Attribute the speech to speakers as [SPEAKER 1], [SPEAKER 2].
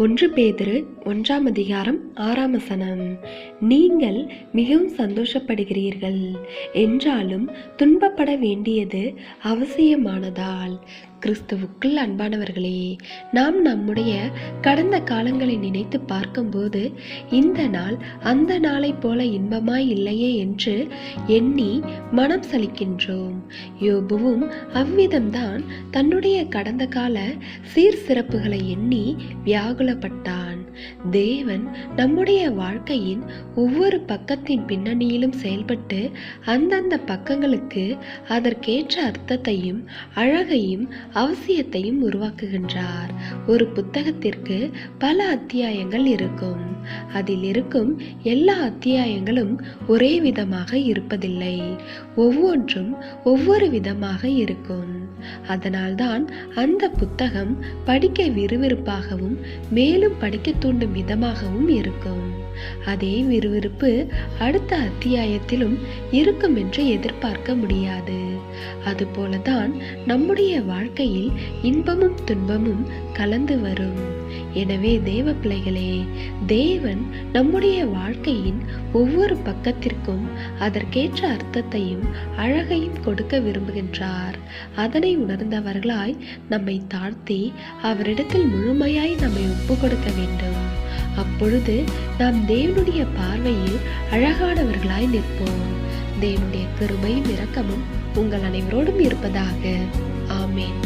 [SPEAKER 1] 1 பேதுரு 1ஆம் அதிகாரம் 6ஆம் வசனம். நீங்கள் மிகவும் சந்தோஷப்படுகிறீர்கள் என்றாலும் துன்பப்பட வேண்டியது அவசியமானதால். கிறிஸ்துவுக்குள் அன்பானவர்களே, நாம் நம்முடைய கடந்த காலங்களை நினைத்து பார்க்கும்போது இந்த நாள் அந்த நாளை போல இன்பமாய் இல்லையே என்று எண்ணி மனம் சலிக்கின்றோம். யோபுவும் அவ்விதம்தான் தன்னுடைய கடந்த கால சீர் சிறப்புகளை எண்ணி வியாகுலப்பட்டான். தேவன் நம்முடைய வாழ்க்கையின் ஒவ்வொரு பக்கத்தின் பின்னணியிலும் செயல்பட்டு அந்தந்த பக்கங்களுக்கு அதற்கேற்ற அர்த்தத்தையும் அழகையும் அவசியத்தையும் உருவாக்குகின்றார். ஒரு புத்தகத்திற்கு பல அத்தியாயங்கள் இருக்கும். அதில் இருக்கும் எல்லா அத்தியாயங்களும் ஒரே விதமாக இருப்பதில்லை. ஒவ்வொன்றும் ஒவ்வொரு விதமாக இருக்கும். அதனால்தான் அந்த புத்தகம் படிக்க விறுவிறுப்பாகவும் மேலும் படிக்க தூண்டும் விதமாகவும் இருக்கும். அதே விறுவிறுப்பு அடுத்த அத்தியாயத்திலும் இருக்கும் என்று எதிர்பார்க்க முடியாது. அதுபோலதான் நம்முடைய வாழ்க்கையில் இன்பமும் துன்பமும் கலந்து வரும். எனவே தேவ பிள்ளைகளே, தேவன் நம்முடைய வாழ்க்கையின் ஒவ்வொரு பக்கத்திற்கும் அதற்கேற்ற அர்த்தத்தையும் அழகையும் கொடுக்க விரும்புகின்றார். அதனை உணர்ந்தவர்களாய் நம்மை தாழ்த்தி அவரிடத்தில் முழுமையாய் நம்மை ஒப்பு கொடுக்க வேண்டும். அப்பொழுது நாம் தேவனுடைய பார்வையில் அழகானவர்களாய் நிற்போம். தேவனுடைய கிருபையும் இரக்கமும் உங்கள் அனைவரோடும் இருப்பதாக. ஆமேன்.